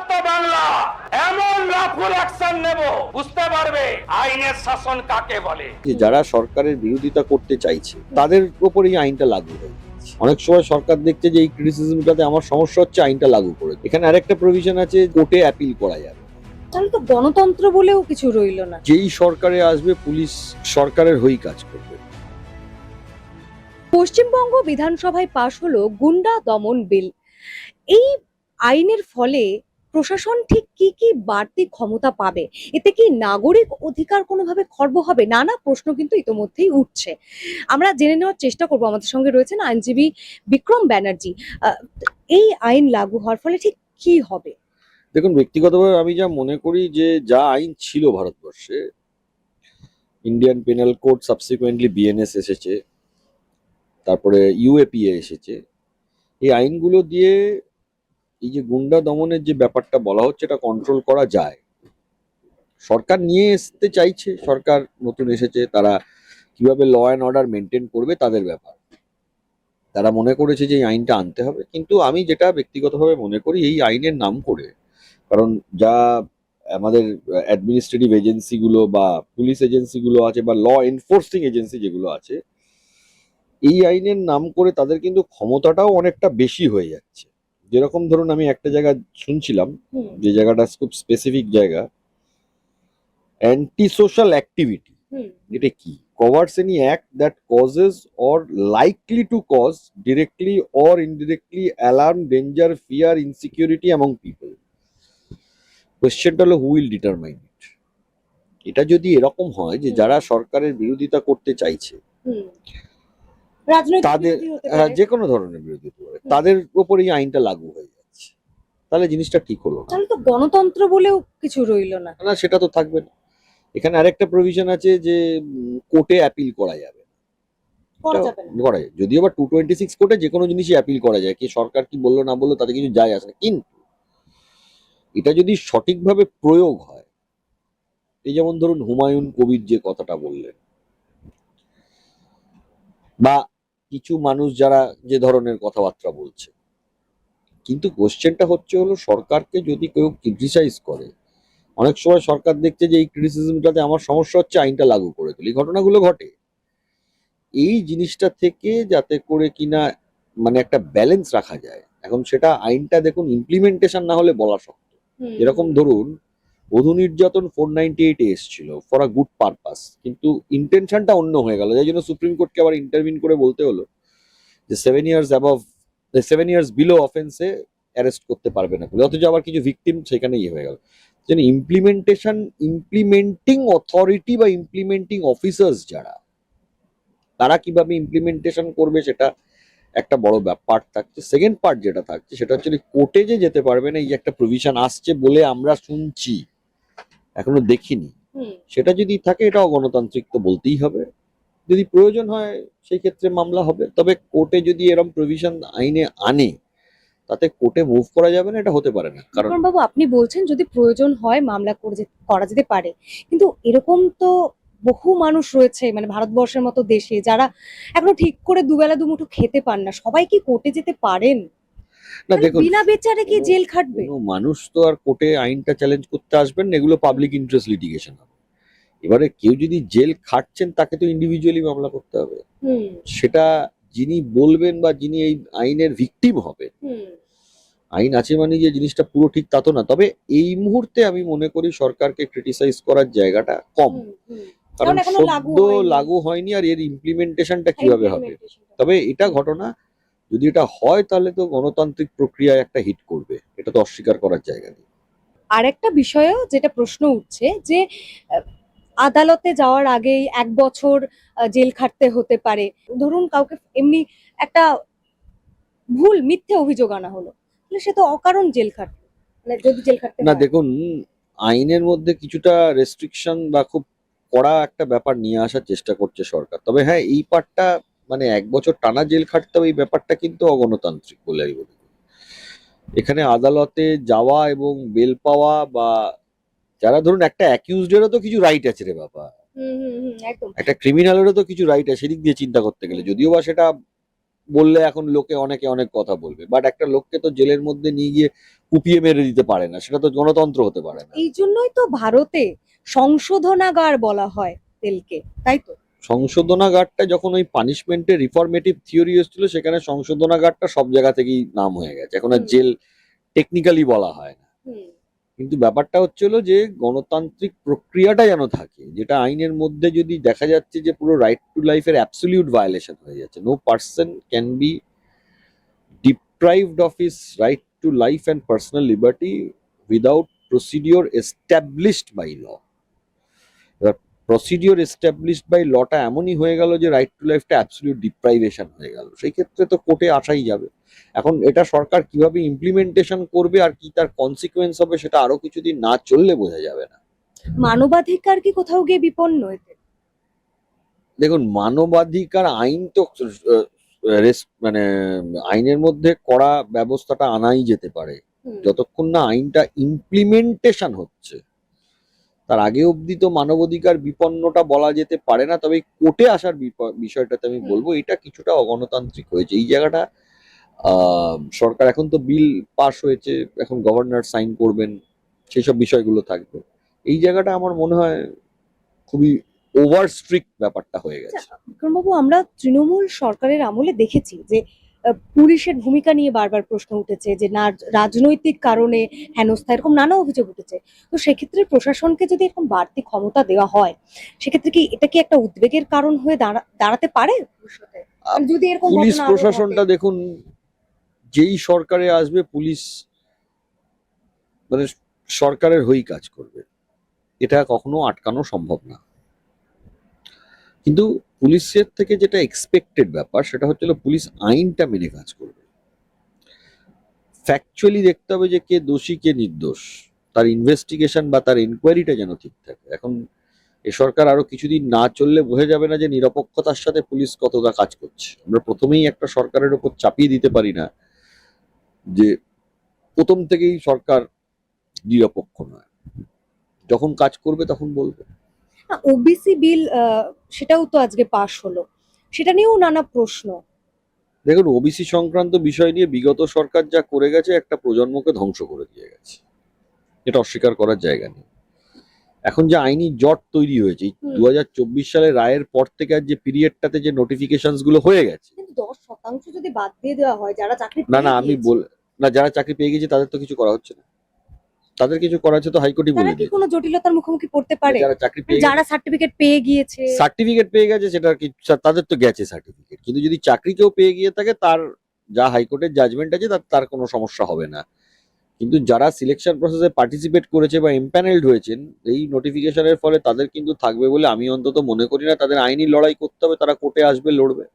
উন্মুক্ত বাংলা এমন রাফুল অ্যাকশন নেব বুঝতে পারবে আইনের শাসন কাকে বলে। যে যারা সরকারের বিরোধিতা করতে চাইছে তাদের উপর এই আইনটা লাগু হয়। অনেক সময় সরকার দেখছে যে এই ক্রিটিসিজমটাতে আমার সমস্যা হচ্ছে, আইনটা লাগু করে। এখানে আরেকটা প্রভিশন আছে, কোর্টে অ্যাপিল করা যাবে। তাহলে তো গণতন্ত্র বলেও কিছু রইলো না। যেই সরকারে আসবে পুলিশ সরকারের হয়েই কাজ করবে। পশ্চিমবঙ্গ বিধানসভায় পাশ হলো গুন্ডা দমন বিল। এই আইনের ফলে প্রশাসন ঠিক কি কি বাড়তি ক্ষমতা পাবে? এতে কি নাগরিক অধিকার কোনোভাবে খর্ব হবে? নানা প্রশ্ন কিন্তু ইতোমধ্যেই উঠছে। আমরা জেনে নেওয়ার চেষ্টা করব। আমাদের সঙ্গে রয়েছেন আইনজীবী বিক্রম ব্যানার্জি। আহ, এই আইন লাগু হওয়ার ফলে ঠিক কি হবে? দেখুন, ব্যক্তিগতভাবে আমি যা মনে করি যে যা আইন ছিল ভারতবর্ষে, Indian penal code, subsequently BNS এসেছে, তারপরে ইউএপিএ এসেছে, এই আইনগুলো দিয়ে এই যে গুন্ডা দমনের যে ব্যাপারটা বলা হচ্ছে এটা কন্ট্রোল করা যায়। সরকার নিয়ে আসতে চাইছে, সরকার নতুন এসেছে, তারা কিভাবে ল অ্যান্ড অর্ডার মেনটেন করবে তাদের ব্যাপার। তারা মনে করেছে যে এই আইনটা আনতে হবে, কিন্তু আমি যেটা ব্যক্তিগতভাবে মনে করি এই আইনের নাম করে, কারণ যা আমাদের অ্যাডমিনিস্ট্রেটিভ এজেন্সিগুলো বা পুলিশ এজেন্সিগুলো আছে বা ল এনফোর্সিং এজেন্সি যেগুলো আছে, এই আইনের নাম করে তাদের কিন্তু ক্ষমতাটাও অনেকটা বেশি হয়ে যাচ্ছে। যেরকম ধরুন, আমি একটা জায়গা শুনছিলাম, যে জায়গাটা খুব স্পেসিফিক জায়গা, অ্যান্টি সোশ্যাল অ্যাক্টিভিটি, এটা কি? Covers any act that causes or likely to cause directly or indirectly alarm, danger, fear, insecurity among people. কোয়েশ্চেনটা হলো হু উইল ডিটারমাইন ইট। এটা যদি এরকম হয় যে যারা সরকারের বিরোধিতা করতে চাইছে রাজনৈতিক তাদের, বিরোধী হতে পারে। যে কোনো ধরনের বিরোধী হতে পারে, তাদের উপর এই আইনটা লাগু হয়ে যাচ্ছে, তাহলে জিনিসটা ঠিক হলো না। তাহলে তো গণতন্ত্র বলেও কিছু রইলো না। না, সেটা তো থাকবে না। এখানে আরেকটা প্রভিশন আছে যে কোর্টে অ্যাপিল করা যাবে। করা যাবে না। করা যায়, যদিও বা 226 কোর্টে যে কোনো জিনিসই অ্যাপিল করা যায়, কি সরকার কি বললো না বললো তাতে কিছু যায় আসে না, কিন্তু এটা যদি সঠিকভাবে প্রয়োগ হয়, এই যেমন ধরুন হুমায়ুন কবির যে কথাটা বললেন, বা কিছু মানুষ যারা যে ধরনের কথাবার্তা বলছে, কিন্তু কোশ্চেনটা হচ্ছে হলো সরকারকে যদি কেউ ক্রিটিসাইজ করে, অনেক সময় সরকার দেখছে যে এই ক্রিটিসিজমটাতে আমার সমস্যা হচ্ছে, আইনটা লাগু করে দিল। এই ঘটনাগুলো ঘটে। এই জিনিসটা থেকে যাতে করে কিনা মানে একটা ব্যালেন্স রাখা যায়। এখন সেটা আইনটা দেখুন ইমপ্লিমেন্টেশন না হলে বলা শক্ত। যেরকম ধরুন বধূ নির্যাতন 498 এসেছিল ফর আ গুড পারপাস, কিন্তু ইন্টেনশনটা অন্য হয়ে গেল, যাই জন্য সুপ্রিম কোর্টকে আবার ইন্টারভিন করে বলতে হলো যে 7 ইয়ার্স অ্যাবভ, 7 ইয়ার্স বিলো অফেন্সে অ্যারেস্ট করতে পারবে না বলে, অথচ আবার কিছু ভিকটিম সেখানে ইয়ে হয়ে গেল। যেন ইমপ্লিমেন্টেশন, ইমপ্লিমেন্টিং অথরিটি বা ইমপ্লিমেন্টিং অফিসার্স যারা, তারা কিভাবে ইমপ্লিমেন্টেশন করবে সেটা একটা বড় পার্ট থাকছে। সেকেন্ড পার্ট যেটা থাকছে সেটা হচ্ছে কোর্টে যে যেতে পারবে না, এই যে একটা প্রভিশন আসছে বলে আমরা শুনছি, এখনো দেখিনি, সেটা যদি থাকে এটা অগণতান্ত্রিক তো বলতেই হবে। যদি প্রয়োজন হয় সেই ক্ষেত্রে মামলা হবে, তবে কোর্টে যদি এরকম প্রভিশন আইনে আনে তাতে কোর্টে মুভ করা যাবে না, এটা হতে পারে না। কারণ বিক্রম বাবু, আপনি বলছেন যদি প্রয়োজন হয় মামলা করা যেতে পারে, কিন্তু এরকম তো বহু মানুষ রয়েছে মানে ভারতবর্ষের মতো দেশে যারা এখনো ঠিক করে দুবেলা দুমুঠো খেতে পান না। সবাই কি কোর্টে যেতে পারেন? না, মানে দেখুন, বিনা বিচারে কি জেল খাটবে? কোনো মানুষ তো আর কোর্টে আইনটা চ্যালেঞ্জ করতে আসবেন না, এগুলো পাবলিক ইন্টারেস্ট লিটিগেশন হবে। এবারে কেউ যদি জেল খাটছেন তাকে তো ইন্ডিভিজুয়ালি মামলা করতে হবে। সেটা যিনি বলবেন বা যিনি এই আইনের ভিকটিম হবে, আইন আছে মানে যে জিনিসটা পুরো ঠিক তা তো না। তবে এই মুহূর্তে আমি মনে করি সরকারকে ক্রিটিসাইজ করার জায়গাটা কম, কারণ এখনো সদ্য লাগু হয়নি আর এর ইমপ্লিমেন্টেশনটা কিভাবে হবে। তবে এটা ঘটনা, যদি এটা হয় তাহলে তো গণতান্ত্রিক প্রক্রিয়ায় একটা হিট করবে, এটা তো অস্বীকার করার জায়গা নেই। আর একটা বিষয়ও যেটা প্রশ্ন উঠছে যে আহ, আদালতে যাওয়ার আগেই 1 বছর জেল খাটতে হতে পারে। ধরুন কাউকে এমনি একটা ভুল মিথ্যে অভিযোগ আনা হলো, তাহলে সে তো অকারণ জেল খাটবে, মানে যদি জেল খাটতে না, হয়। দেখুন, আইনের মধ্যে কিছুটা রেস্ট্রিকশন বা খুব কড়া একটা ব্যাপার নিয়ে আসার চেষ্টা করছে সরকার। তবে হ্যাঁ, এই পার্টটা মানে 1 বছর টানা জেল খাটতে হবে, এই ব্যাপারটা কিন্তু অগণতান্ত্রিক বলে আমি মনে করি। এখানে আদালতে যাওয়া এবং বেল পাওয়া, বা যারা ধরুন একটা অ্যাকিউজডেরও তো কিছু রাইট আছে রে বাবা, একদম। একটা ক্রিমিনালেরও তো কিছু রাইট আছে সেদিক দিয়ে চিন্তা করতে গেলে, যদিও বা সেটা বললে এখন লোকে অনেকে অনেক কথা বলবে, বাট একটা লোককে তো জেলের মধ্যে নিয়ে গিয়ে কুপিয়ে মেরে দিতে পারে না, সেটা তো গণতন্ত্র হতে পারে না। এই জন্যই তো ভারতে সংশোধনাগার বলা হয় তেলকে, তাই তো? সংশোধনাগারটা যখন ওই পানিশমেন্টের রিফর্মেটিভ থিওরি এসেছিল, সেখানে সংশোধনাগারটা সব জায়গা থেকেই নাম হয়ে গেছে, এখন আর হুম। জেল টেকনিক্যালি বলা হয় না। হুম। কিন্তু ব্যাপারটা হচ্ছে হলো যে গণতান্ত্রিক প্রক্রিয়াটা যেন থাকে, যেটা আইনের মধ্যে যদি দেখা যাচ্ছে যে পুরো রাইট টু লাইফের অ্যাবসলিউট ভায়োলেশন হয়ে যাচ্ছে, no person can be deprived of his right to life and personal liberty without procedure established by law. এবার প্রসিডিওর এস্টাবলিশড বাই লটা এমনই হয়ে গেল যে রাইট টু লাইফটা অ্যাবসলিউট ডিপ্রাইভেশন হয়ে গেল, সেই ক্ষেত্রে তো কোর্টে আসাই যাবে। এখন এটা সরকার কিভাবে ইমপ্লিমেন্টেশন করবে আর কি তার কনসিকুয়েন্স হবে, সেটা আরো কিছুদিন না চললে বোঝা যাবে না। মানবাধিকার কি কোথাও গিয়ে বিপন্ন এতে? দেখুন, মানবাধিকার আইন তো মানে আইনের মধ্যে কড়া ব্যবস্থাটা আনাই যেতে পারে, হুম। যতক্ষণ না আইনটা ইমপ্লিমেন্টেশন হচ্ছে তার আগে অবধি তো মানবাধিকার বিপন্নটা বলা যেতে পারে না। তবে কোর্টে আসার বিষয়টাতে আমি বলবো এটা কিছুটা অগণতান্ত্রিক হয়েছে এই জায়গাটা। সরকার এখন তো বিল পাস হয়েছে, এখন গভর্নর সাইন করবেন, সেই সব বিষয়গুলো থাকবে। এই জায়গাটা আমার মনে হয় খুবই ওভার স্ট্রিক্ট ব্যাপারটা হয়ে গেছে। বিক্রমবাবু, আমরা তৃণমূল সরকারের আমলে দেখেছি যে পুলিশের ভূমিকা নিয়ে বারবার প্রশ্ন উঠেছে, যে না রাজনৈতিক কারণে হেনস্থা, এরকম নানা অভিযোগ উঠেছে। তো সেক্ষেত্রে প্রশাসনকে যদি এরকম বাড়তি ক্ষমতা দেওয়া হয়, সেক্ষেত্রে কি এটা কি একটা উদ্বেগের কারণ হয়ে দাঁড়াতে পারে ভবিষ্যতে? মানে যদি এরকম পুলিশ ঘটনা আরো প্রশাসনটা ঘটে? দেখুন, যেই সরকারে আসবে পুলিশ মানে সরকারের হয়েই কাজ করবে, এটা কখনো আটকানো সম্ভব না। কিন্তু পুলিশের থেকে যেটা এক্সপেক্টেড ব্যাপার সেটা হচ্ছে পুলিশ আইনটা মেনে কাজ করবে। ফ্যাকচুয়ালি দেখতে হবে যে কে দোষী কে নির্দোষ, তার ইনভেস্টিগেশন বা তার এনকোয়ারিটা যেন ঠিক থাকে। এখন এ সরকার আরো কিছুদিন না চললে বোঝা যাবে না যে নিরপেক্ষতার সাথে পুলিশ কতটা কাজ করছে। আমরা প্রথমেই একটা সরকারের উপর চাপিয়ে দিতে পারি না যে প্রথম থেকেই সরকার নিরপেক্ষ নয়, যখন কাজ করবে তখন বলবে। ওবিসি বিল সেটাও তো আজকে পাশ হলো, সেটা নিয়েও নানা প্রশ্ন। দেখুন, ওবিসি সংক্রান্ত বিষয় নিয়ে বিগত সরকার যা করে গেছে, একটা প্রজন্মকে ধ্বংস করে দিয়ে গেছে, এটা অস্বীকার করার জায়গা নেই। এখন যে আইনি জট তৈরি হয়েছে হুম। 2024 সালে রায়ের পর থেকে আর যে পিরিয়ডটাতে যে নোটিফিকেশন গুলো হয়ে গেছে, কিন্তু 10% যদি বাদ দিয়ে দেওয়া হয় যারা চাকরি না পেয়ে না আমি গিয়েছে, বল না, যারা চাকরি পেয়ে গেছে তাদের তো কিছু করা হচ্ছে না, তাদের কিছু করা হচ্ছে তো হাইকোর্টই তারা বলে কি দিয়েছে। কোনো জটিলতার মুখোমুখি পড়তে পারে? যারা চাকরি পেয়ে যারা সার্টিফিকেট পেয়ে গিয়েছে, সার্টিফিকেট পেয়ে গেছে সেটা কি তাদের তো গেছে সার্টিফিকেট, কিন্তু যদি চাকরি কেউ পেয়ে গিয়ে থাকে তার যা হাইকোর্টের জাজমেন্ট আছে তার কোনো সমস্যা হবে না। কিন্তু যারা সিলেকশন প্রসেসে পার্টিসিপেট করেছে বা এমপ্যানেলড হয়েছেন, এই নোটিফিকেশনের ফলে তাদের কিন্তু থাকবে বলে আমি অন্তত মনে করি না। তাদের আইনি লড়াই করতে হবে, তারা কোর্টে আসবে, লড়বে।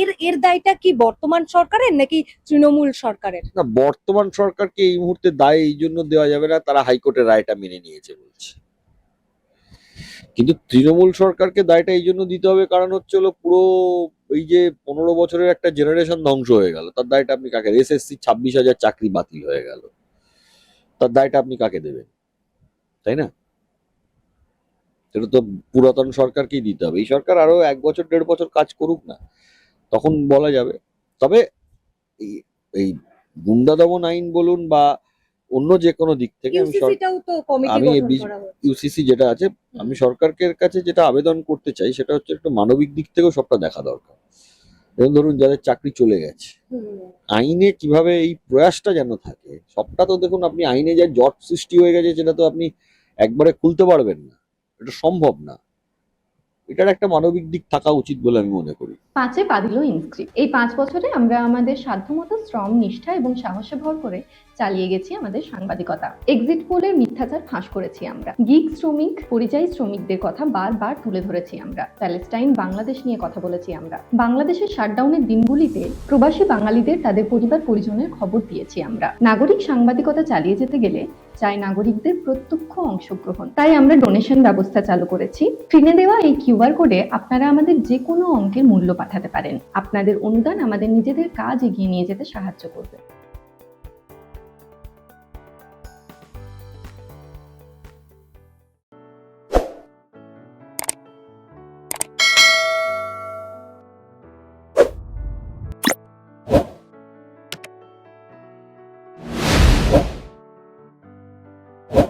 এর এর দায়টা কি বর্তমান সরকারের নাকি তৃণমূল সরকারের? না, বর্তমান সরকারকে এই মুহূর্তে দায় এই জন্য দেওয়া যাবে না, তারা হাইকোর্টের রায়টা মেনে নিয়েছে বলছে। কিন্তু তৃণমূল সরকারকে দায়টা এই জন্য দিতে হবে কারণ হচ্ছে পুরো এই যে 15 বছরের একটা জেনারেশন ধ্বংস হয়ে গেল, তার দায়টা আপনি কাকে? এসএসসি 26,000 চাকরি বাতিল হয়ে গেল, তার দায়টা আপনি কাকে দেবেন? তাই না? সেটা তো পুরাতন সরকারকেই দিতে হবে। এই সরকার আরো 1 বছর 1.5 বছর কাজ করুক না, তখন বলা যাবে। তবে এই এই গুন্ডা দমন আইন বলুন বা অন্য যে কোনো দিক থেকে ইউসিসিটাও তো কমিটি আমি গঠন করা হচ্ছে। ইউসিসি যেটা আছে, আমি সরকারের কাছে যেটা আবেদন করতে চাই সেটা হচ্ছে একটু মানবিক দিক থেকেও সবটা দেখা দরকার। যেমন ধরুন যাদের চাকরি চলে গেছে, হুম। আইনে কিভাবে এই প্রয়াসটা যেন থাকে। সবটা তো দেখুন, আপনি আইনে যা জট সৃষ্টি হয়ে গেছে সেটা তো আপনি একবারে খুলতে পারবেন না, এটা সম্ভব না। এটার একটা মানবিক দিক থাকা উচিত বলে আমি মনে করি। 5-এ পা দিল ইনস্ক্রিপ্ট। এই 5 বছরে আমরা আমাদের সাধ্যমতো শ্রম, নিষ্ঠা এবং সাহসে ভর করে চালিয়ে গেছি আমাদের সাংবাদিকতা। এক্সিট পোলের মিথ্যাচার ফাঁস করেছি আমরা। গিগ শ্রমিক, পরিযায়ী শ্রমিকদের কথা বারবার তুলে ধরেছি আমরা। প্যালেস্টাইন, বাংলাদেশ নিয়ে কথা বলেছি আমরা। বাংলাদেশের শাটডাউনের দিনগুলিতে প্রবাসী বাঙালিদের তাদের পরিবার পরিজনের খবর দিয়েছি আমরা। নাগরিক সাংবাদিকতা চালিয়ে যেতে গেলে চাই নাগরিকদের প্রত্যক্ষ অংশগ্রহণ। তাই আমরা ডোনেশন ব্যবস্থা চালু করেছি। স্ক্রিনে দেওয়া এই কিউআর কোডে আপনারা আমাদের যে কোনো অঙ্কের মূল্য পাঠাতে পারেন। আপনাদের অনুদান আমাদের নিজেদের কাজ এগিয়ে নিয়ে যেতে সাহায্য করবে।